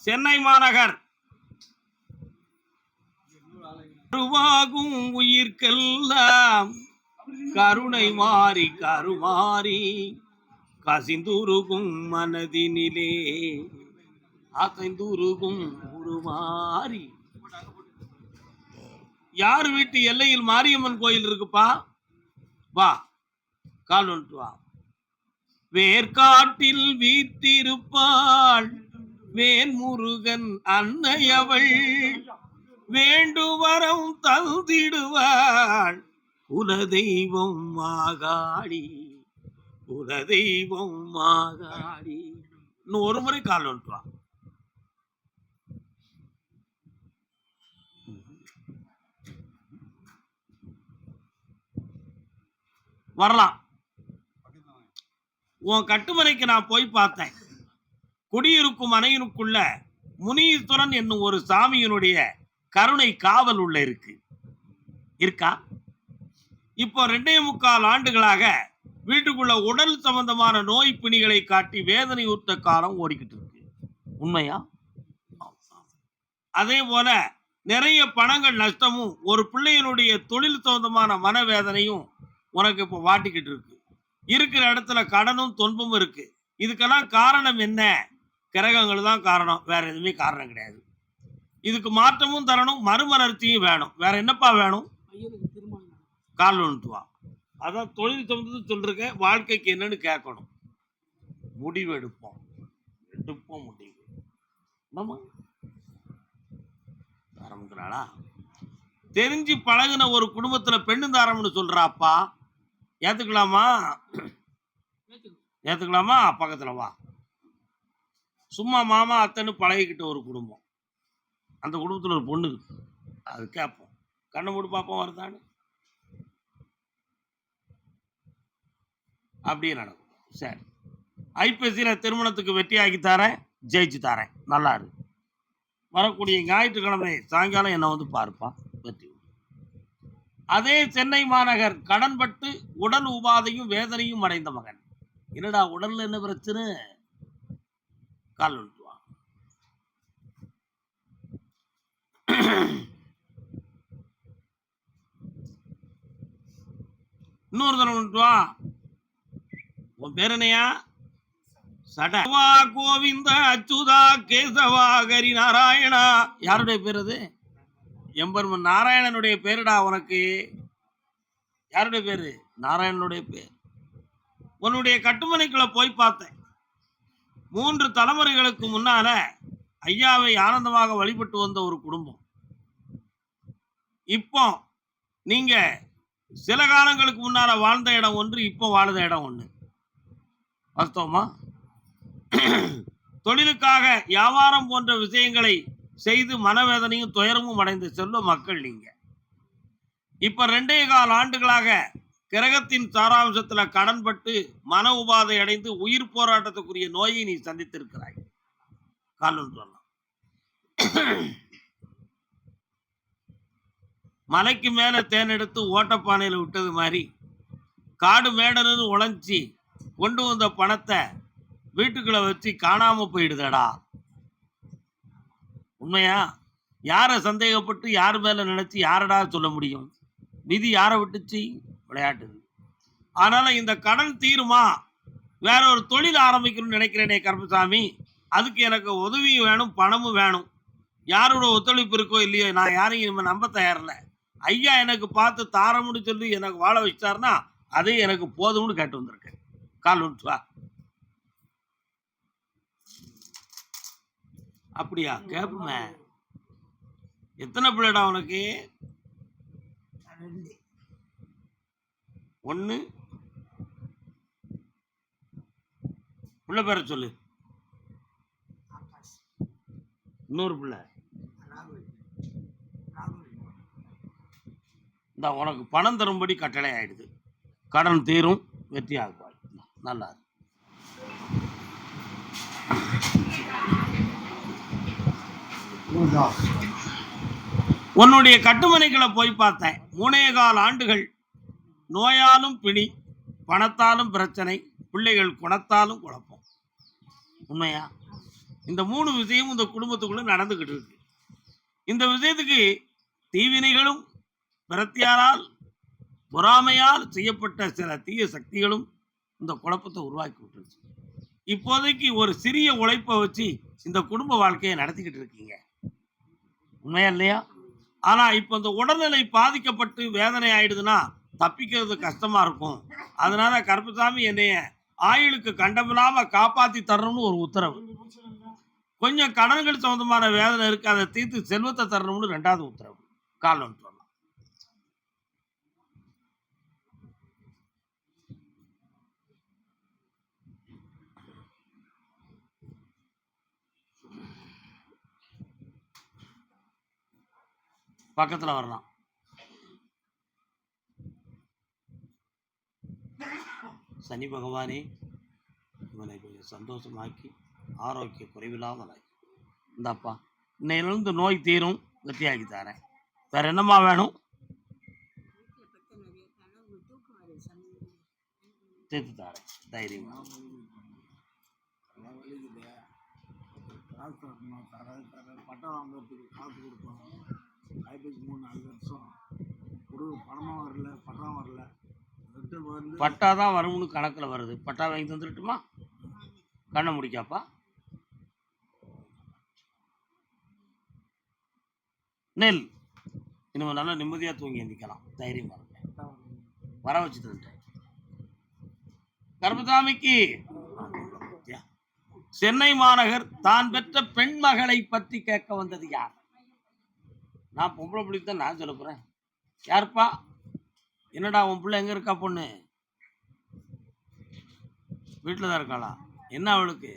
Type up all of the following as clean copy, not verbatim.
சென்னை மாநகர் கருவாகும் உயிர்க்கெல்லாம் கருணை மாறி கருமாறி கசிந்துருகும் மனதினிலே அசைந்துருகும் உருமாறி. யார் வீட்டு எல்லையில் மாரியம்மன் கோயில் இருக்குப்பா? வா, கால் வந்துட்டு வா. வேர்காட்டில் வீட்டிருப்பாள் வேல்முருகன் அன்னையவள், வேண்டுவரம் தந்திடுவாள் குலதெய்வம் மாகாளி, குலதெய்வம் மாகாளி. இன்னும் ஒரு முறை கால் வந்துட்டு வா. வரலாம். உன் கட்டுமனைக்கு நான் போய் பார்த்தேன். குடியிருக்கும் அணையினுக்குள்ள முனீஸ்வரன் என்னும் ஒரு சாமியினுடைய கருணை காவல் உள்ள இருக்கா? இப்போ 2.25 ஆண்டுகளாக வீட்டுக்குள்ள உடல் சம்பந்தமான நோய் பிணிகளை காட்டி வேதனை ஊட்ட காலம் ஓடிக்கிட்டு இருக்கு. உண்மையா? அதே போல நிறைய பணங்கள் நஷ்டமும் ஒரு பிள்ளையினுடைய தொழில் சம்பந்தமான மனவேதனையும் உனக்கு இப்போ வாட்டிக்கிட்டு இருக்கு. இருக்கிற இடத்துல கடனும் துன்பமும் இருக்கு. இதுக்கெல்லாம் காரணம் என்ன? கிரகங்கள் தான் காரணம், வேற எதுவுமே காரணம் கிடையாது. இதுக்கு மாற்றமும் தரணும், மறுமலர்ச்சியும் வேணும். வேற என்னப்பா வேணும்? கால் வந்துட்டு வா. அதான் தொழில் சம்பந்தத்தை சொல்றேன். வாழ்க்கைக்கு என்னன்னு கேட்கணும், முடிவு எடுப்போம் முடிவு. நம்ம ஆரம்பிக்கிறாளா? தெரிஞ்சு பழகுன ஒரு குடும்பத்துல பெண்ணு தாரம்னு சொல்றாப்பா. ஏத்துக்கலாமா? ஏத்துக்கலாமா? பக்கத்துல வா. சும்மா மாமா அத்தன்னு பழகிக்கிட்ட ஒரு குடும்பம். அந்த குடும்பத்துல ஒரு பொண்ணு இருக்கு. அது கேட்போம், கண்ணை மூடி பார்ப்போம் வருதான்னு. அப்படியே நடக்கும். சரி, ஐப்பசியில திருமணத்துக்கு வெற்றியாக்கி தரேன், ஜெயிச்சு தரேன். நல்லா இருக்கு. வரக்கூடிய ஞாயிற்றுக்கிழமை சாயங்காலம் என்ன வந்து பாருப்பா, வெற்றி. அதே சென்னை மாநகர் கடன்பட்டு உடல் உபாதையும் வேதனையும் அடைந்த மகன். என்னடா உடல்ல என்ன பிரச்சனை? கால் வந்துட்டு வா. இன்னொரு தடவை வந்துட்டு வா. உன் பேர் என்னையா? சடவா கோவிந்த அச்சுதா கேசவா ஹரி நாராயணா. யாருடைய பேர் அது? எம்பெருமன் நாராயணனுடைய பேருடா உனக்கு. யாருடைய பேரு? நாராயணனுடைய பேர். உன்னுடைய கட்டுமனைக்குள்ள போய் பார்த்தேன். 3 தலைமுறைகளுக்கு முன்னால ஐயாவை ஆனந்தமாக வழிபட்டு வந்த ஒரு குடும்பம். இப்போ நீங்க சில காலங்களுக்கு முன்னால வாழ்ந்த இடம் ஒன்று, இப்போ வாழ்ந்த இடம் ஒன்று. வாஸ்தவமா? தொழிலுக்காக வியாபாரம் போன்ற விஷயங்களை செய்து மனவேதனையும் துயரமும் அடைந்த செல்வ மக்கள் நீங்க. இப்ப 2.25 ஆண்டுகளாக கிரகத்தின் சாராம்சத்துல கடன்பட்டு மன உபாதை அடைந்து உயிர் போராட்டத்துக்குரிய நோயை நீ சந்தித்திருக்கிறாய். காலம் சொல்லலாம். மலைக்கு மேல தேன் எடுத்து ஓட்டப்பானையில விட்டது மாதிரி காடு மேடன்னு உழைச்சி கொண்டு வந்த பணத்தை வீட்டுக்குள்ள வச்சு காணாம போயிடுதடா. உண்மையா? யாரை சந்தேகப்பட்டு யார் மேல நினைச்சு யாரடா சொல்ல முடியும்? விதி யாரை விட்டுச்சு? விளையாட்டு. அதனால இந்த கடன் தீருமா? வேற ஒரு தொழில் ஆரம்பிக்கணும்னு நினைக்கிறேனே கருப்பசாமி. அதுக்கு எனக்கு உதவியும் வேணும், பணமும் வேணும். யாரோட ஒத்துழைப்பு இருக்கோ இல்லையோ, நான் யாரையும் இனிமே நம்ப தயாரில்லை. ஐயா எனக்கு பார்த்து தாரம்னு சொல்லி எனக்கு வாழ வச்சாருன்னா அதே எனக்கு போதும்னு கேட்டு வந்திருக்கேன். கால் வந்துட்டு வா. அப்படியா? கேட்புமே. எத்தனை பிள்ளைடா உனக்கு? 1. பிள்ளை பேர சொல்லு. இன்னொரு பிள்ளை. இந்த உனக்கு பணம் தரும்படி கட்டளை ஆயிடுது. கடன் தீரும், வெற்றி ஆகுவாய். நல்லா இருக்கு. உன்னுடைய கட்டுமனைகளை போய் பார்த்தேன். 3.25 ஆண்டுகள் நோயாலும் பிணி, பணத்தாலும் பிரச்சனை, பிள்ளைகள் குணத்தாலும் குழப்பம். உண்மையா? இந்த 3 விஷயமும் இந்த குடும்பத்துக்குள்ள நடந்துகிட்டு இருக்கு. இந்த விஷயத்துக்கு தீவினைகளும், பிரத்தியாரால், பொறாமையால் செய்யப்பட்ட சில தீய சக்திகளும் இந்த குழப்பத்தை உருவாக்கி விட்டுருச்சு. இப்போதைக்கு ஒரு சிறிய உழைப்ப வச்சு இந்த குடும்ப வாழ்க்கையை நடத்திக்கிட்டு இருக்கீங்க. உண்மையா இல்லையா? ஆனா இப்ப இந்த உடல்நிலை பாதிக்கப்பட்டு வேதனை ஆயிடுதுன்னா தப்பிக்கிறது கஷ்டமா இருக்கும். அதனால கருப்பசாமி என்னைய ஆயுளுக்கு கண்டமில்லாம காப்பாத்தி தரணும்னு ஒரு உத்தரவு. கொஞ்சம் கடன்கள் சம்பந்தமான வேதனை இருக்கு. அதை தீர்த்து செல்வத்தை தரணும்னு 2வது உத்தரவு. கால் வந்துட்டு வரலாம். பக்கத்துல வரலாம். சனி பகவானே இவனை கொஞ்சம் சந்தோஷமாக்கி ஆரோக்கிய குறைவில்லாமல் ஆக்கி இந்தாப்பா இன்னையிலிருந்து நோய் தீரும், வெற்றியாக்கி தரேன். வேற என்னம்மா வேணும்? தீர்த்து தரேன், தைரியமா. பட்டம் வாங்குறதுக்கு காசு கொடுத்தோம். ஆயிரத்துக்கு 3-4 வருஷம் பணமும் வரல, பட்டம் வரல. பட்டா தான் வரும்னு கணக்கில் வருது. பட்டா வாங்கி தந்துட்டுமா? கண்ணை முடிக்காப்பா. நெல் இனிமே நல்லா நிம்மதியாக தூங்கி எந்திக்கலாம். தைரியமா இருக்க வர வச்சு தந்துட்டேன். கருப்பசாமிக்கு சென்னை மாநகர் தான் பெற்ற பெண் மகளை பற்றி கேட்க வந்தது யார்? நான் பொம்பளை பிள்ளைக்கு தான் நான் சொல்ல போறேன். யாருப்பா? என்னடா உன் பிள்ளை எங்க இருக்கா? பொண்ணு வீட்டில் தான் இருக்காளா? என்ன அவளுக்கு?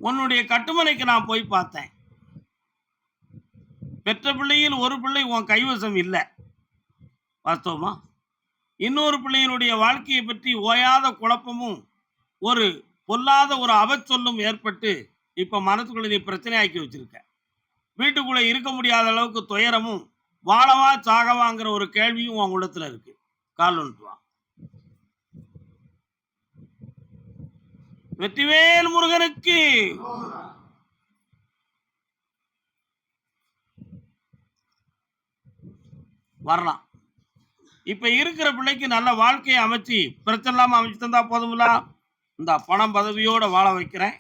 உன்னுடைய கட்டுமனைக்கு நான் போய் பார்த்தேன். பெற்ற பிள்ளையில் ஒரு பிள்ளை உன் கைவசம் இல்லை, வாஸ்தவமா? இன்னொரு பிள்ளையினுடைய வாழ்க்கையை பற்றி ஓயாத குழப்பமும் ஒரு பொல்லாத ஒரு அவச்சொல்லும் ஏற்பட்டு இப்ப மனசுக்குள்ள நீ பிரச்சனை ஆக்கி வச்சிருக்க. வீட்டுக்குள்ள இருக்க முடியாத அளவுக்கு துயரமும் வாழவா சாகவாங்கிற ஒரு கேள்வியும் உன் உள்ளத்துல இருக்கு. கால் ஒன்று வா. வெற்றிவேல் முருகனுக்கு வரலாம். இப்ப இருக்கிற பிள்ளைக்கு நல்ல வாழ்க்கையை அமைச்சு பிரச்சனை இல்லாம அமைச்சு தந்தா போதும்ல. இந்த பணம் பதவியோட வாழ வைக்கிறேன்,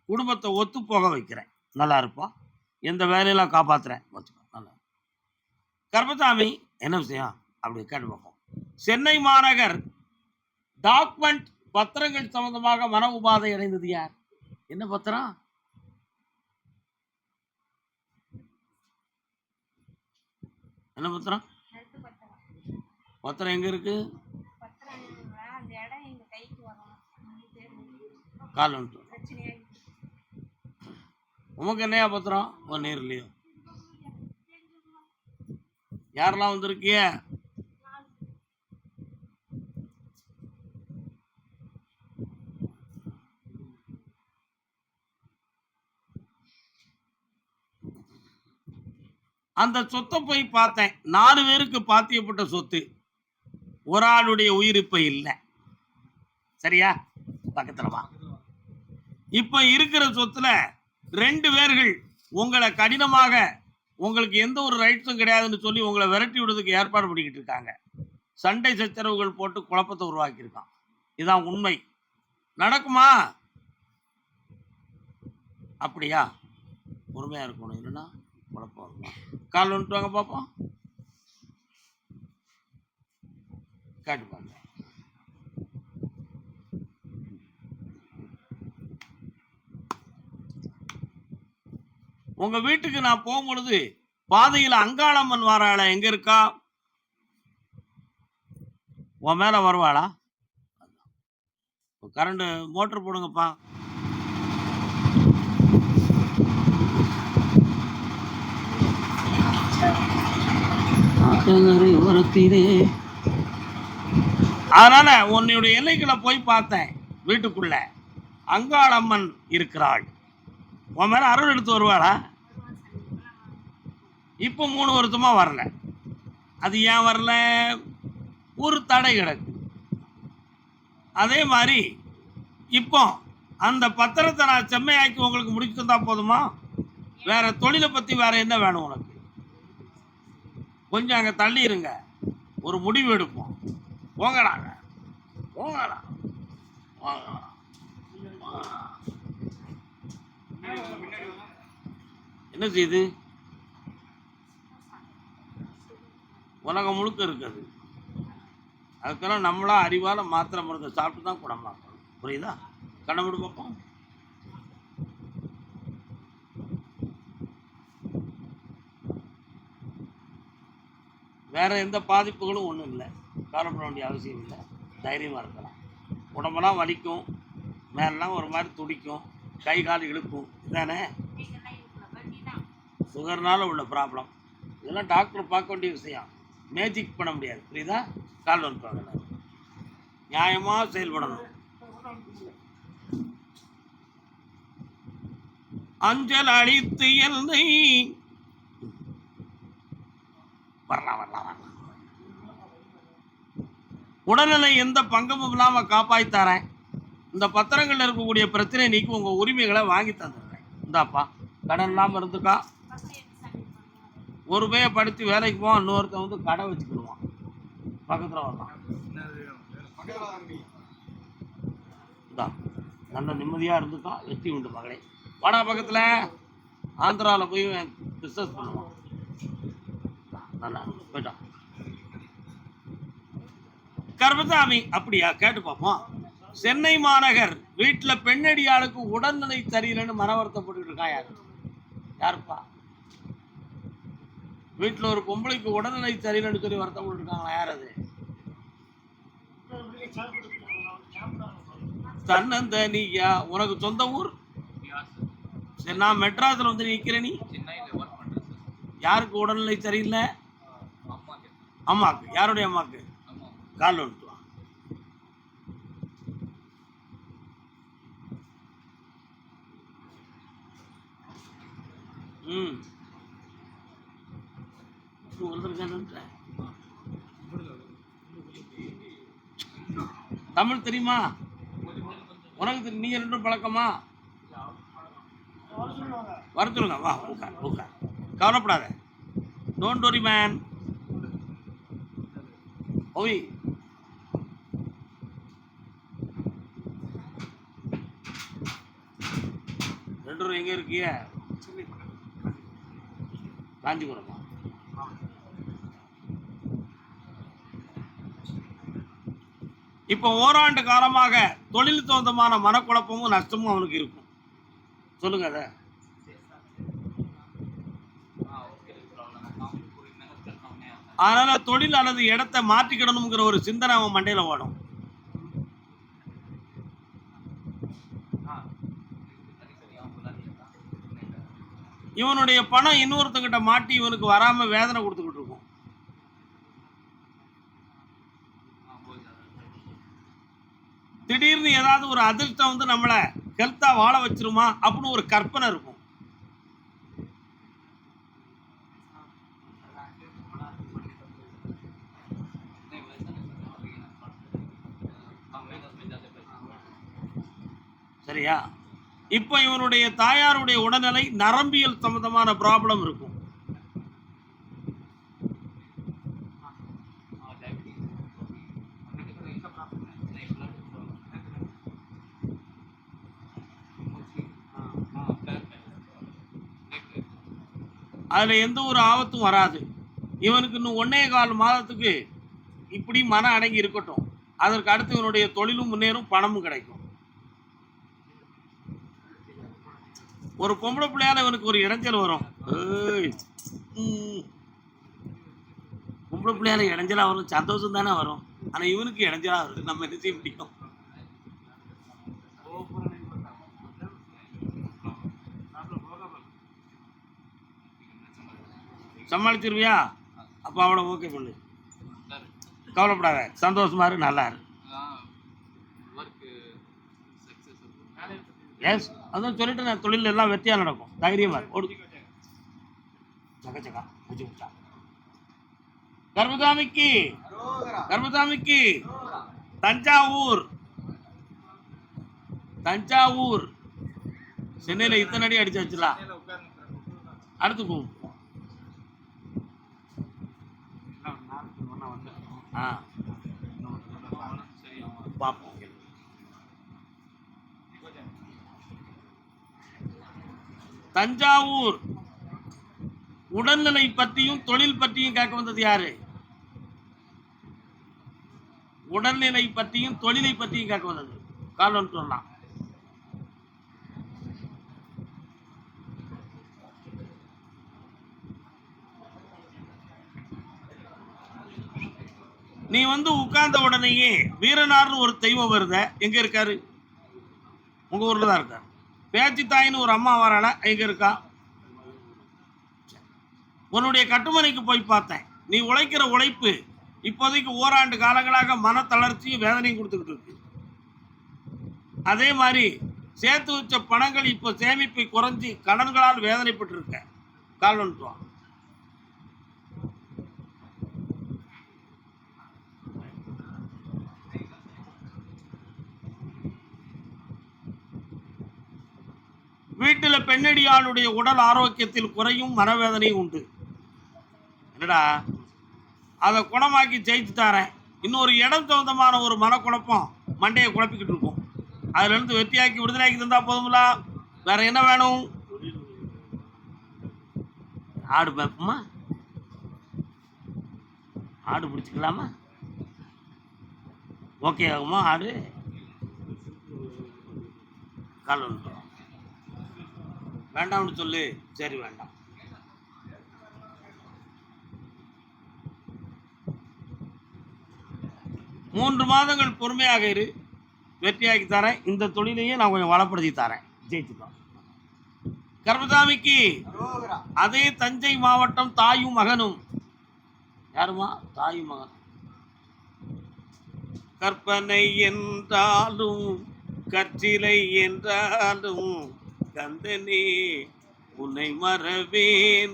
குடும்பத்தை ஒத்து போக வைக்கிறேன், நல்லா இருப்பா, எந்த வேலையெல்லாம் காப்பாத்துறேன். நல்லா கருப்பசாமி என்ன விஷயம் அப்படி கேட்டு பார்ப்போம். சென்னை மாநகர் டாக்குமெண்ட் பத்திரங்கள் சம்பந்தமாக மன உபாதை அடைந்தது யார்? என்ன பத்திரம்? என்ன பத்திரம்? பத்திரம் எங்க இருக்கு? கால் வந்துட்டு உமக்கு என்னையா பத்திரம்? ஒரு நேர்லையோ யாரெல்லாம் வந்திருக்கிய? அந்த சொத்தை போய் பார்த்தேன். 4 பேருக்கு பாத்தியப்பட்ட சொத்து, ஒரு ஆளுடைய உயிர் இப்ப இல்லை. சரியா? பக்கத்துல வா. இப்ப இருக்கிற சொத்துல 2 பேர்கள் உங்களை கடினமாக, உங்களுக்கு எந்த ஒரு ரைட்ஸும் கிடையாதுன்னு சொல்லி உங்களை விரட்டி விடுறதுக்கு ஏற்பாடு பண்ணிக்கிட்டு இருக்காங்க. சண்டை சச்சரவுகள் போட்டு குழப்பத்தை உருவாக்கி இருக்கான். இதுதான் உண்மை. நடக்குமா? அப்படியா? பொறுமையா இருக்கணும், இல்லைன்னா குழப்பம் வருமா? கால் வந்துட்டு வாங்க பார்ப்போம். காட்டு பாருங்க. உங்க வீட்டுக்கு நான் போகும்பொழுது பாதையில் அங்காளம்மன் வாராள, எங்க இருக்கா? உன் மேல வருவாளா? கரண்ட் மோட்டர் போடுங்கப்பா. ஆற்றங்கரை ஓரத்திலே. அதனால உன்னுடைய எல்லைக்குள்ள போய் பார்த்தேன். வீட்டுக்குள்ள அங்காளம்மன் இருக்கிறாள். உன் மேல அருள் எடுத்து வருவாளா? இப்போ 3 வருஷமா வரல. அது ஏன் வரல? ஒரு தடை கிடக்கு. அதே மாதிரி இப்போ அந்த பத்திரத்தை நான் செம்மையாக்கி உங்களுக்கு முடிச்சு தந்தா போதுமா? வேற தொழிலை பத்தி வேற என்ன வேணும் உனக்கு? கொஞ்சம் அங்க தள்ளி இருங்க, ஒரு முடிவு எடுப்போம். போங்கடாங்க, போங்கடா, போங்கடா. என்ன செய்யுது? உலகம் முழுக்க இருக்குது. அதுக்கெல்லாம் நம்மளா அறிவால மாத்திரை மருந்தை சாப்பிட்டு தான் குணமாக்கணும். புரியுதா? கண்ணமுடி பார்ப்போம். வேற எந்த பாதிப்புகளும் ஒன்றும் இல்லை. கவலைப்பட வேண்டிய அவசியம் இல்லை. தைரியமாக இருக்கலாம். உடம்பெல்லாம் வலிக்கும், மேலாம் ஒரு மாதிரி துடிக்கும், கை கால் இழுக்கும். இதானே சுகர்னால உள்ள ப்ராப்ளம். இதெல்லாம் டாக்டர் பார்க்க வேண்டிய விஷயம். மேஜிக் பண்ண முடியாது. புரியுதா? கால் வந்துப்பாங்க. நியாயமாக செயல்படணும். அஞ்சல் அழித்து என்னை வரலாம் வரலாம் வரலாம். உடல்நிலை எந்த பங்கமும் இல்லாம காப்பாய்த்தாரேன். இந்த பத்திரங்கள்ல இருக்கக்கூடிய பிரச்சனை நீக்கி உங்க உரிமைகளை வாங்கி தந்துடுறேன். இந்தாப்பா, கடன் இல்லாம இருந்துக்கா. ஒரு பேய படித்து வேலைக்கு போவான், இன்னொருத்த வந்து கடை வச்சுக்கிடுவான். பக்கத்துல வரலாம். இந்தா, நல்ல நிம்மதியா இருந்துக்கா. வெற்றி உண்டு மகளே. வாடா பக்கத்துல. ஆந்திராவில் போய் பிஸ்னஸ் பண்ணுவான். நல்லா போயிட்டான். கர்மசாமி அப்படியா? கேட்டு பார்ப்போம். சென்னை மாநகர் வீட்டில் பெண்ணடியாளுக்கு உடல்நிலை சரியில்லைன்னு மன வருத்தப்பட்டு இருக்கா? யாருப்பா? வீட்டில் ஒரு பொம்பளைக்கு உடல்நிலை சரியில்லைன்னு சொல்லி வருத்தப்பட்டு இருக்காங்களா? யார் அது? தன்னந்தனியா. உனக்கு சொந்த ஊர்? சரி, நான் மெட்ராஸ்ல வந்து நிக்கிறேன். நீ யாருக்கு உடல்நிலை சரியில்லை? அம்மாக்கு. யாருடைய அம்மாக்கு? கால் வந்துட்டு. தமிழ் தெரியுமா உனக்கு? நீங்க ரெண்டும் பழக்கமா? வர சொல்லுங்க. வா, உட்கார் உட்கார். கவலைப்படாத. Don't worry man. ஓய், ரெண்டு எங்க இருக்கிய? காஞ்சிபுரமா? இப்போ ஓராண்டு காலமாக தொழில் சொந்தமான மனக்குழப்பமும் நஷ்டமும் அவனுக்கு இருக்கும். சொல்லுங்க அத. அதனால தொழில் அல்லது இடத்தை மாற்றிக்கிடணுங்கிற ஒரு சிந்தனை அவன் மண்டையில ஓடும். இவனுடைய பணம் இன்னொருத்தங்கிட்ட மாட்டி இவனுக்கு வராம வேதனை கொடுத்துக்கிட்டு இருக்கும். திடீர்னு ஏதாவது ஒரு அதிர்ஷ்டம் வந்து நம்மளை ஹெல்த்தா வாழ வச்சிருமா அப்படின்னு ஒரு கற்பனை இருக்கும். சரியா? இப்ப இவனுடைய தாயாருடைய உடல்நிலை நரம்பியல் சம்பந்தமான ப்ராப்ளம் இருக்கும். அதுல எந்த ஒரு ஆபத்தும் வராது. இவனுக்கு இன்னும் 1.25 மாதத்துக்கு இப்படி மன அடங்கி இருக்கட்டும். அதற்கு அடுத்து இவனுடைய தொழிலும் முன்னேறும், பணமும் கிடைக்கும். ஒரு பொம்பளை பிள்ளையால இவனுக்கு ஒரு இடைஞ்சல் வரும். பொம்பளை பிள்ளையால இடைஞ்சலா வரும், சந்தோஷம் தானே வரும். ஆனா இவனுக்கு இடைஞ்சலா வருது. நம்ம என்ன செய்ய முடியும்? சமாளிச்சிருவியா? அப்போ அவளை ஓகே பண்ணு, கவலைப்படாத, சந்தோஷமா இரு, நல்லா இரு. எஸ், அதான் சொல்லிட்டு நான் தொழில் எல்லாம் வெற்றியாக நடக்கும். தைரியமா ஓடு. சக்க சக்கா முடிச்சு விட்டா. கர்மசாமிக்கு கர்மசாமிக்கு தஞ்சாவூர் தஞ்சாவூர் சென்னையில இத்தனை அடி அடிச்சாச்சுலாம். அடுத்து போகும். பார்ப்போம். தஞ்சாவூர் உடல்நிலை பற்றியும் தொழில் பற்றியும் கேட்க வந்தது யாரு? உடல்நிலை பற்றியும் தொழிலை பற்றியும் கேட்க வந்தது. காலம் சொல்லலாம். நீ வந்து உட்கார்ந்த உடனேயே வீரனார்னு ஒரு தெய்வம் வருத, எங்க இருக்காரு? உங்க ஊர்ல தான் இருக்காரு. பேச்சு தாயின்னு ஒரு அம்மா வராள, எங்க இருக்கா? உன்னுடைய கட்டுமனைக்கு போய் பார்த்தேன். நீ உழைக்கிற உழைப்பு இப்போதைக்கு ஓராண்டு காலங்களாக மன தளர்ச்சியும் வேதனையும் கொடுத்துக்கிட்டு இருக்கு. அதே மாதிரி சேர்த்து வச்ச பணங்கள் இப்போ சேமிப்பை குறைஞ்சி கடன்களால் வேதனைப்பட்டு இருக்க. கால் வந்துட்டு வீட்டில் பெண்ணடியாளுடைய உடல் ஆரோக்கியத்தில் குறையும் மனவேதனையும் உண்டு. என்னடா, அதை குணமாக்கி ஜெயிச்சு தரேன். இன்னொரு இடம் சொந்தமான ஒரு மனக்குழப்பம் மண்டையை குழப்பிக்கிட்டு இருக்கும். அதுல இருந்து வெற்றியாக்கி விடுதலையாக்கி தந்தா போதுங்களா? வேற என்ன வேணும்? ஆடு பார்ப்போமா? ஆடு பிடிச்சிக்கலாமா? ஓகே ஆகுமா? ஆடு கால் வந்துட்டோம். வேண்டாம்னு சொல்லு. சரி, வேண்டாம். மூன்று மாதங்கள் பொறுமையாக இரு, வெற்றியாக்கி தரேன். இந்த தொழிலையும் நான் கொஞ்சம் வளப்படுத்தி தரேன். ஜெயிச்சுக்கலாம். கர்மசாமிக்கு அதே தஞ்சை மாவட்டம் தாயும் மகனும். யாருமா? தாயும் மகன். கற்பனை என்றாலும் கற்றிலை என்றாலும் கந்தனே உன்னை மறவேன்.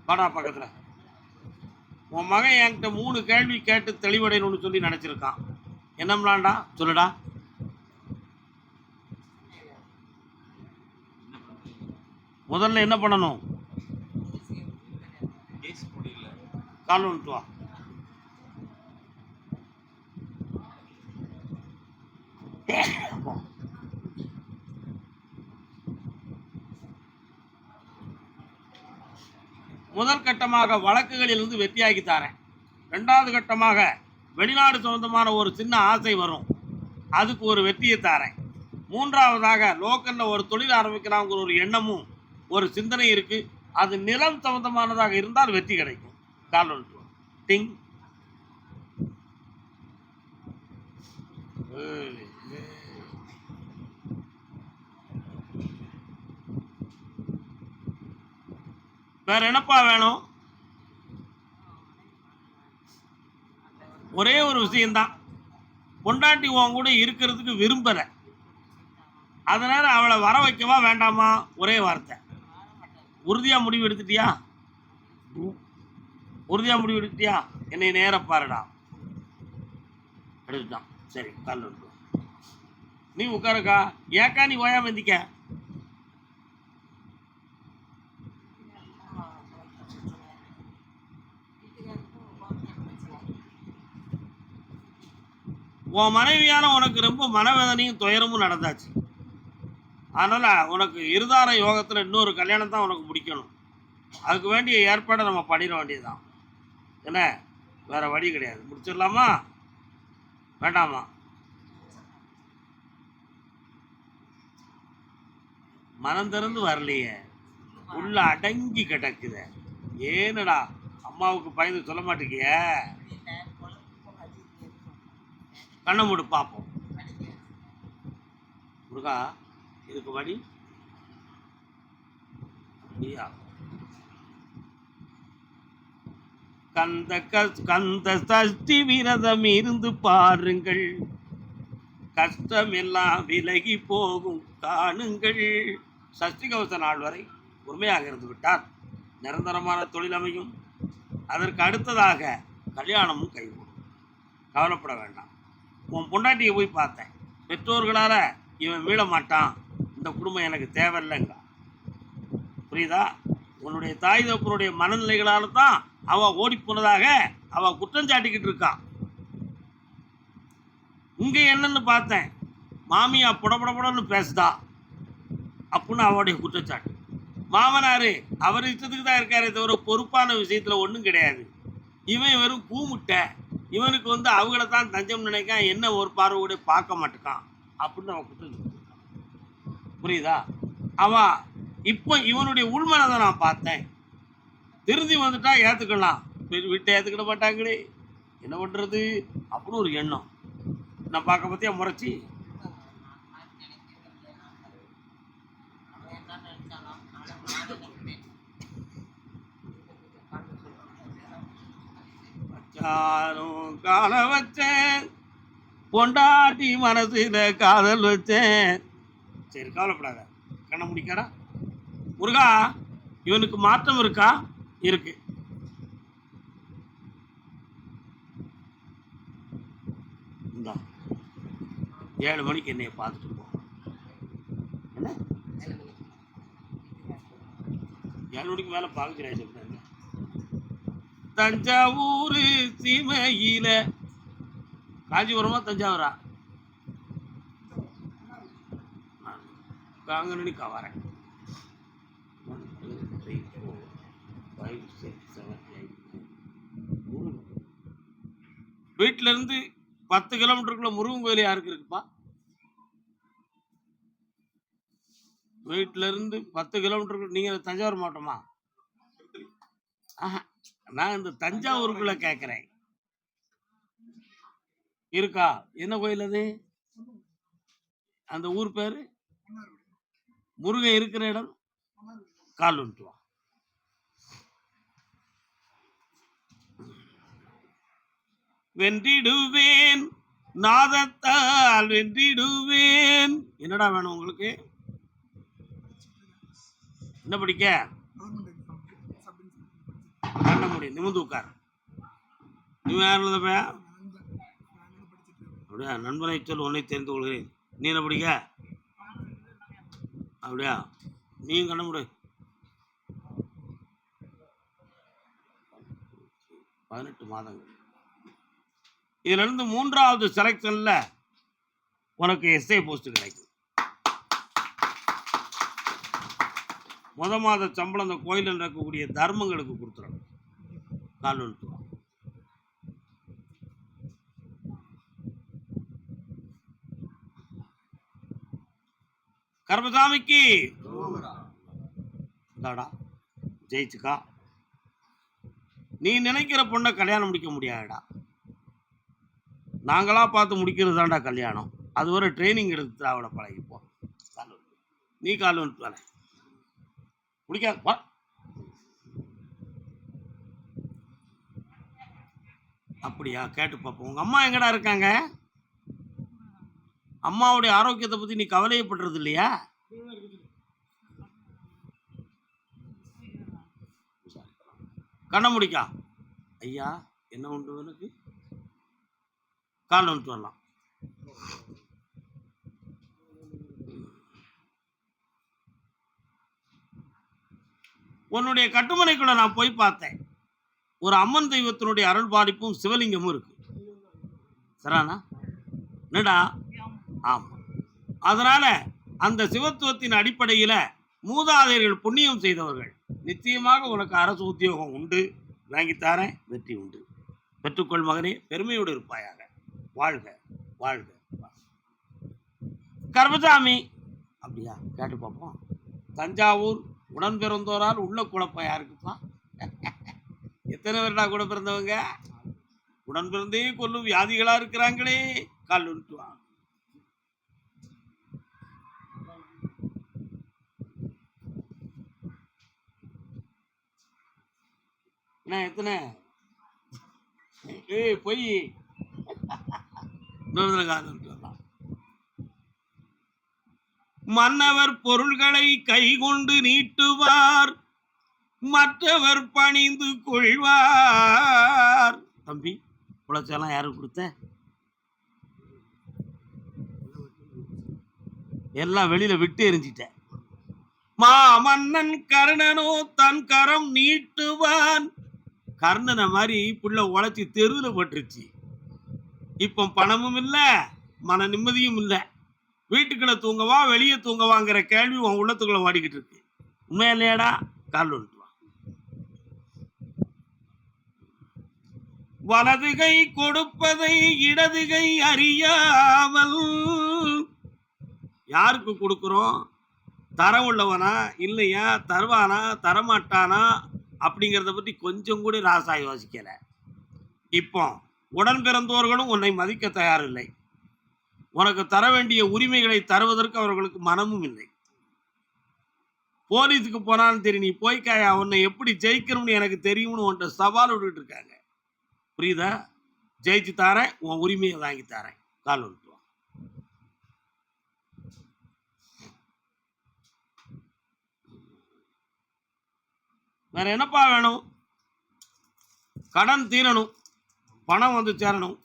வாடா பக்கத்துல. உன் மகன் என்கிட்ட 3 கேள்வி கேட்டு தெளிவடையணும்னு சொல்லி நினைச்சிருக்கான். என்னம்லாண்டா சொல்லுடா. முதல்ல என்ன பண்ணணும்? கால் வந்துட்டு வா. முதல் கட்டமாக வழக்குகளில் இருந்து வெற்றியாகி தரேன். 2வது கட்டமாக வெளிநாடு சொந்தமான ஒரு சின்ன ஆசை வரும், அதுக்கு ஒரு வெற்றியை தரேன். 3வதாக லோக்கல்ல ஒரு தொழில் ஆரம்பிக்கலாம்ங்கிற ஒரு எண்ணமும் ஒரு சிந்தனை இருக்கு. அது நிலம் சம்பந்தமானதாக இருந்தால் வெற்றி கிடைக்கும். கால் டிங். வேற என்னப்பா வேணும்? ஒரே ஒரு விஷயம்தான். பொண்டாட்டி உன் கூட இருக்கிறதுக்கு விரும்பல, அதனால அவளை வர வைக்கவா வேண்டாமா? ஒரே வார்த்தை. உறுதியா முடிவு எடுத்துட்டியா? உறுதியா முடிவு எடுத்துட்டியா? என்னை நேர பாருடா. எடுத்துட்டான். சரி, கால் வந்து நீ உட்காருக்கா. ஏக்கா நீ ஓயாம எந்திக்க. உன் மனைவியான உனக்கு ரொம்ப மனவேதனையும் துயரமும் நடந்தாச்சு. அதனால உனக்கு இருதார யோகத்துல இன்னொரு கல்யாணம் தான் உனக்கு முடிக்கணும். அதுக்கு வேண்டிய ஏற்பாடை நம்ம பண்ணிட வேண்டியதுதான். என்ன, வேற வழி கிடையாது. முடிச்சிடலாமா வேண்டாமா? மனம் திறந்து வரலையே, உள்ள அடங்கி கிடக்குத. ஏனடா அம்மாவுக்கு பயந்து சொல்ல மாட்டேங்கிய? கண்ணை மூடு பார்ப்போம். முருகா, இதுக்கு வழி அப்படியா? கந்த சஷ்டி விரதம் இருந்து பாருங்கள், கஷ்டமெல்லாம் விலகி போகும் காணுங்கள். சஷ்டி கவச நாள் வரை உண்மையாக இருந்து விட்டால் நிரந்தரமான தொழில் அமையும். அதற்கு அடுத்ததாக கல்யாணமும் கைகூடும். கவலைப்பட வேண்டாம். உன் பொண்டாட்டியை போய் பார்த்தேன், பெற்றோர்களால் இவன் மீள மாட்டான், இந்த குடும்பம் எனக்கு தேவையில்லைங்க. புரியுதா? உன்னுடைய தாய் தகப்பனுடைய மனநிலைகளால் தான் அவள் ஓடி போனதாக அவள் குற்றம் சாட்டிக்கிட்டு இருக்கான். இங்கே என்னன்னு பார்த்தேன், மாமியா புடபடபடன்னு பேசுதா அப்படின்னு அவளுடைய குற்றச்சாட்டு. மாமனாரு அவர் இஷ்டத்துக்கு தான் இருக்காரே தவிர பொறுப்பான விஷயத்தில் ஒன்றும் கிடையாது. இவன் வெறும் கூமுட்டை, இவனுக்கு அவங்கள தான் தஞ்சம் நினைக்கான், என்ன ஒரு பார்வை கூட பார்க்க மாட்டேக்கான் அப்படின்னு அவன் குற்றம் சொல்லியிருக்கான். புரியுதா? அவன் இப்போ இவனுடைய உள்மனதை நான் பார்த்தேன். திருந்தி வந்துட்டா ஏற்றுக்கலாம், வீட்டை ஏற்றுக்கிட மாட்டாங்களே, என்ன பண்ணுறது அப்படின்னு ஒரு எண்ணம். நான் பார்க்க பற்றியா முறைச்சி வச்சாரும் கால வச்சேன், பொண்டாட்டி மனசுல காதல் வச்சேன். சரி, கவலைப்படாத, கண்ண முடிக்காடா. முருகா, இவனுக்கு மாற்றம் இருக்கா? இருக்கு. இந்தா 7 மணிக்கு என்னைய பார்த்துட்டு போ. என்ன 7 மணிக்கு மேலே பார்க்குறேன். சொல்றேன், தஞ்சாவூர் சீமையில, காஞ்சிபுரமா தஞ்சாவூரா? காங்கனிக்கா வரேன். 1 2 3 4 5 6 7 8 வீட்டில இருந்து 10 கிலோமீட்டருக்குள்ள முருகன் கோயில் யாருக்கு இருக்குப்பா? வீட்டில இருந்து 10 கிலோமீட்டருக்கு. நீங்க தஞ்சாவூர் மாவட்டமா? நான் இந்த தஞ்சாவூருக்குள்ள கேட்கிறேன். இருக்கா? என்ன கோயில் அது? அந்த ஊர் பேரு? முருகன் இருக்கிற இடம் கால் வந்துட்டு வா. வென்றிடுவேன், நாதத்தால் வென்றிடுவேன். என்னடா வேணும் உங்களுக்கு? என்ன படிக்க? பண்ண முடியும், நிமிந்து உட்கார். நீ யார் எழுதப்ப? அப்படியா? நண்பனை சொல், உன்னை தெரிந்து கொள்கிறேன். நீ என்ன படிக்க? அப்படியா? நீயும் கண்ண முடி. 18 மாதங்கள். இதுல இருந்து 3வது செலக்ஷன்ல உனக்கு எஸ்ஐ போஸ்ட் கிடைக்கும். மாத சம்பளம் அந்த கோயிலில் நடக்கக்கூடிய தர்மங்களுக்கு கொடுத்துடணும். கால் வந்துட்டு வா. கர்மசாமிக்கு தாடா ஜெயிச்சுக்கா. நீ நினைக்கிற பொண்ணை கல்யாணம் முடிக்க முடியாதுடா, நாங்களா பார்த்து முடிக்கிறது தான்டா கல்யாணம். அது ஒரு ட்ரைனிங் எடுத்து அவளை பழகிப்போம். நீ கால் வந்துட்டு வர முடிக்காது. அப்படியா? கேட்டு பார்ப்போம். உங்க அம்மா எங்கடா இருக்காங்க? அம்மாவுடைய ஆரோக்கியத்தை பத்தி நீ கவலையப்படுறது இல்லையா? கண்ண முடிக்கா. ஐயா, என்ன உண்டு எனக்கு? கால் வந்துட்டு வரலாம். உன்னுடைய கட்டுமனைக்குள்ள நான் போய் பார்த்தேன். ஒரு அம்மன் தெய்வத்தினுடைய அருள் பாதிப்பும் சிவலிங்கமும் இருக்கு. சரிண்ணா? என்னடா? ஆமா. அதனால அந்த சிவத்துவத்தின் அடிப்படையில மூதாதையர்கள் புண்ணியம் செய்தவர்கள், நிச்சயமாக உனக்கு அரசு உத்தியோகம் உண்டு, வாங்கித்தாரேன், வெற்றி உண்டு. பெற்றுக்கொள் மகனே, பெருமையோடு இருப்பாயாக. வாழ்க வாழ்க. கர்மசாமி. அப்படியா? கேட்டு பார்ப்போம். தஞ்சாவூர் உடன் பிறந்தோரால் உள்ள குழப்பம் யாருக்குப்பா? எத்தனை பேர்டா கூட பிறந்தவங்க? உடன் பிறந்தே கொல்லும் வியாதிகளா இருக்கிறாங்களே. கால் விட்டுவா. என்ன எத்தனை? ஏய் பொய். இன்னொரு காரணம் சொல்லலாம். மன்னவர் பொருள்களை கைகொண்டு நீட்டுவார், மற்றவர் பணிந்து கொள்வார். தம்பி உழைச்செல்லாம் யாருக்கு கொடுத்த? எல்லாம் வெளியில விட்டு எரிஞ்சிட்ட. மன்னன் கர்ணனோ தன் கரம் நீட்டுவான். கர்ணனை மாதிரி புள்ள உழைச்சி தெருவில் பட்டுருச்சு. இப்போ பணமும் இல்ல, மன நிம்மதியும் இல்ல. வீட்டுக்குள்ள தூங்கவா வெளியே தூங்கவாங்கிற கேள்வி உன் உள்ளத்துக்குள்ள ஓடிக்கிட்டு இருக்கு. உண்மையா இல்லையாடா? கால் வந்துட்டு வா. வலதுகை கொடுப்பதை இடதுகை அறியாமல். யாருக்கு கொடுக்குறோம்? தர உள்ளவனா இல்லையா, தருவானா தரமாட்டானா அப்படிங்கிறத பற்றி கொஞ்சம் கூட ராசா யோசிக்கல. இப்போ உடன் பிறந்தோர்களும் உன்னை மதிக்க தயாரில்லை. உனக்கு தர வேண்டிய உரிமைகளை தருவதற்கு அவர்களுக்கு மனமும் இல்லை. போலீஸுக்கு போனாலும் சரி, நீ போய்க்காயா, உன்னை எப்படி ஜெயிக்கணும்னு எனக்கு தெரியும்னு உன்ட்ட சவால் விட்டுட்டு இருக்காங்க. புரியுதா? ஜெயிச்சு தாரேன், உன் உரிமையை வாங்கி தாரேன். கால் விட்டுருவான். வேற என்னப்பா வேணும்? கடன் தீரணும், பணம் வந்து சேரணும்,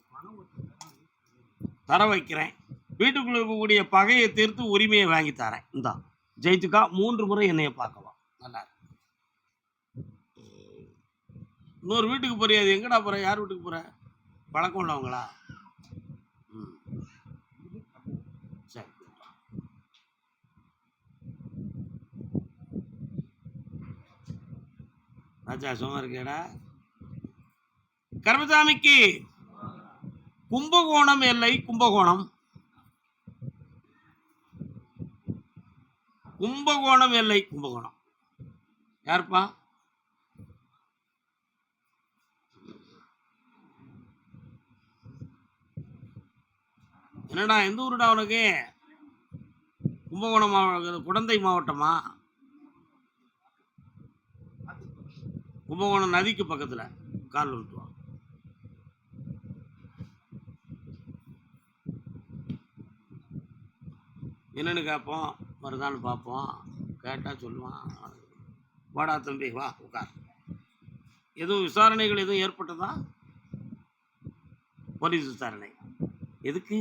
தர வைக்கிறேன். வீட்டுக்குள்ள இருக்கக்கூடிய பகையை தீர்த்து உரிமையை வாங்கி தரேன். இந்தா ஜெயிச்சுக்கா, 3 முறை என்னைய பார்க்கலாம். நல்லா இருக்கு. இன்னொரு வீட்டுக்கு போறியா? அது எங்கடா போற? யார் வீட்டுக்கு போற? பழக்கம் உள்ளவங்களா? சரி. ராஜா சும்மா இருக்கேடா. கர்மசாமிக்கு கும்பகோணம் எல்லை. கும்பகோணம் கும்பகோணம் எல்லை. கும்பகோணம் யாருப்பா? என்னடா எந்த ஊருடா உனக்கு? கும்பகோணம் மாவட்டம், குடந்தை மாவட்டமா? கும்பகோணம் நதிக்கு பக்கத்துல. கால் விட்டுவான். என்னன்னு கேட்போம், வருதான்னு பார்ப்போம். கேட்டா சொல்லுவான். வாடா தம்பி வா உட்கார். எதுவும் விசாரணைகள் எதுவும் ஏற்பட்டதா? போலீஸ் விசாரணை எதுக்கு?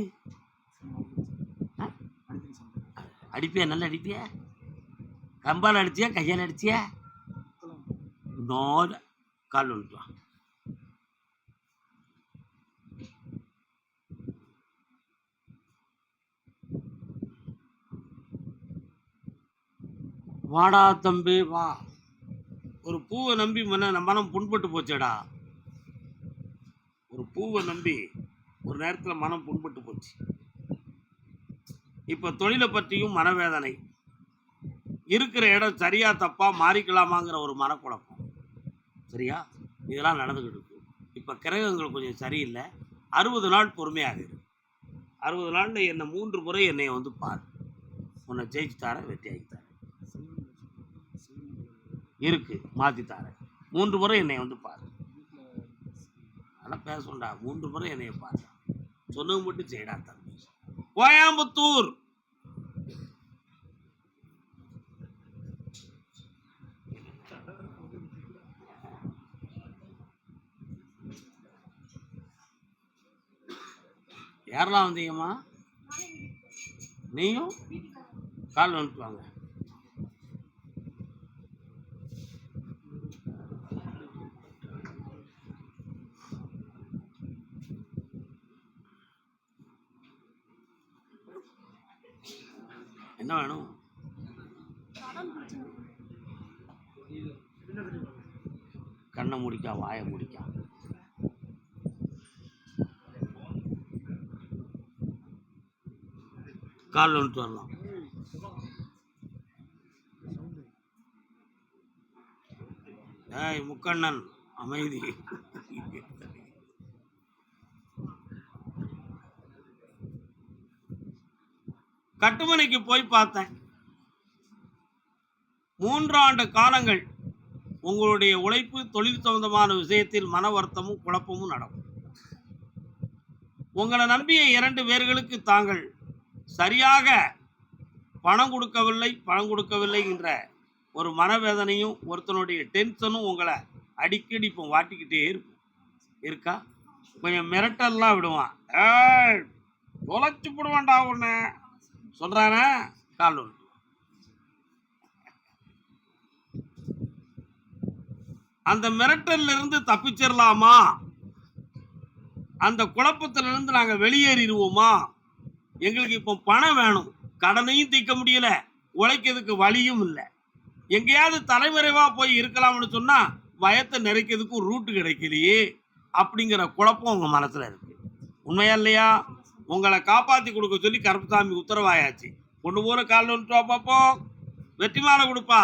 அடிப்பியா? நல்ல அடிப்பியா? கம்பால் அடிச்சியா கையால் அடிச்சியா? நோட கால் விட்டுவான். வாடா தம்பி வா. ஒரு பூவை நம்பி மனம் புண்பட்டு போச்சேடா. ஒரு பூவை நம்பி ஒரு நேரத்தில் மனம் புண்பட்டு போச்சு. இப்போ தொழிலை பற்றியும் மனவேதனை. இருக்கிற இடம் சரியா தப்பா மாறிக்கலாமாங்கிற ஒரு மனக்குழப்பம். சரியா? இதெல்லாம் நடந்துக்கிட்டு இருக்கு. இப்போ கிரகங்கள் கொஞ்சம் சரியில்லை. 60 நாள் பொறுமையாக இரு. 60 நாளில் என்னை 3 முறை என்னை வந்து பாரு. உன்னை ஜெயிச்சு தாரேன், வெற்றியாகி தாரேன். இருக்கு, மாற்றி தாரேன். 3 முறை என்னை வந்து பாரு. அதெல்லாம் பேசணும்டா. 3 முறை என்னைய பாரு. சொன்னது மட்டும் செய்யடா தம்பி. கோயம்புத்தூர். யாரெல்லாம் வந்தீங்கம்மா? நீயும் கால் வந்துட்டு வாங்க. என்ன வேணும்? கண்ணை முடிக்கா, வாயை முடிக்கா. கால் வந்துட்டு வரலாம். ஏய் முக்கண்ணன் அமைதி. கட்டுமனைக்கு போய் பார்த்தேன். 3 ஆண்டு காலங்கள் உங்களுடைய உழைப்பு, தொழில் சம்பந்தமான விஷயத்தில் மன வருத்தமும் குழப்பமும் நடக்கும். உங்களை நம்பிய 2 பேர்களுக்கு தாங்கள் சரியாக பணம் கொடுக்கவில்லை என்ற ஒரு மனவேதனையும் ஒருத்தனுடைய டென்ஷனும் உங்களை அடிக்கடி இப்போ வாட்டிக்கிட்டே இருக்கா? கொஞ்சம் மிரட்டல்லாம் விடுவான். ஏய் தொலைச்சு போடுவான்டா உன்னை சொல்றானா? கால் ஒன்று. அந்த மிரட்டல்ல இருந்து தப்பிச்சிடலாமா? அந்த குழப்பத்திலிருந்து நாங்க வெளியேறிடுவோமா? எங்களுக்கு இப்போ பணம் வேணும், கடனையும் தீர்க்க முடியல, உழைக்கிறதுக்கு வழியும் இல்லை, எங்கேயாவது தலைமறைவா போய் இருக்கலாம்னு சொன்னா பயத்தை நிறைக்கிறதுக்கும் ரூட்டு கிடைக்கலையே அப்படிங்கிற குழப்பம் உங்க மனசுல இருக்கு. உண்மையா இல்லையா? உங்களை காப்பாத்தி கொடுக்க சொல்லி கருப்பசாமி உத்தரவாயாச்சு. கொண்டு போற கால் வந்துட்டு வா பாப்போம். வெற்றி மாலை கொடுப்பா.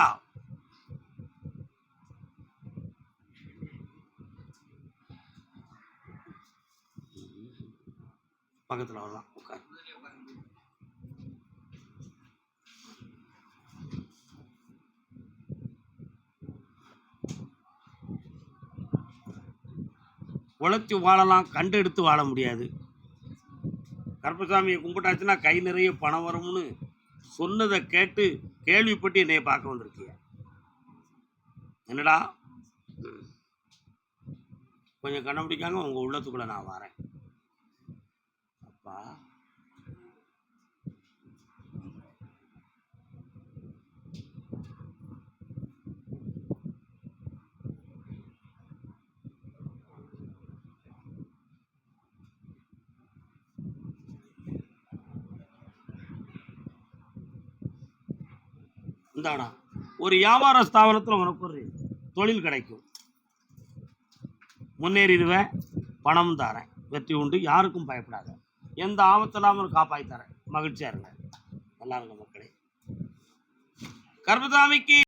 பக்கத்துல வரலாம், உட்கார். உழைச்சி வாழலாம், கண்டு எடுத்து வாழ முடியாது. கருப்பசாமியை கும்பிட்டாச்சுன்னா கை நிறைய பணம் வரும்னு சொன்னதை கேட்டு கேள்விப்பட்டு என்னைய பார்க்க வந்திருக்கிய. என்னடா கொஞ்சம் கண்டுபிடிக்காங்க, உங்க உள்ளத்துக்குள்ள நான் வரேன். அப்பா இந்தாடா, ஒரு வியாபார ஸ்தாபனத்தில் உனக்கு ஒரு தொழில் கிடைக்கும், முன்னேறிடுவேன், பணம் தரேன், வெற்றி உண்டு, யாருக்கும் பயப்படாத, எந்த ஆபத்து இல்லாமல் காப்பாற்றி தரேன், மகிழ்ச்சியா இருங்க. நல்லா இருங்க மக்களே. கருப்பசாமிக்கு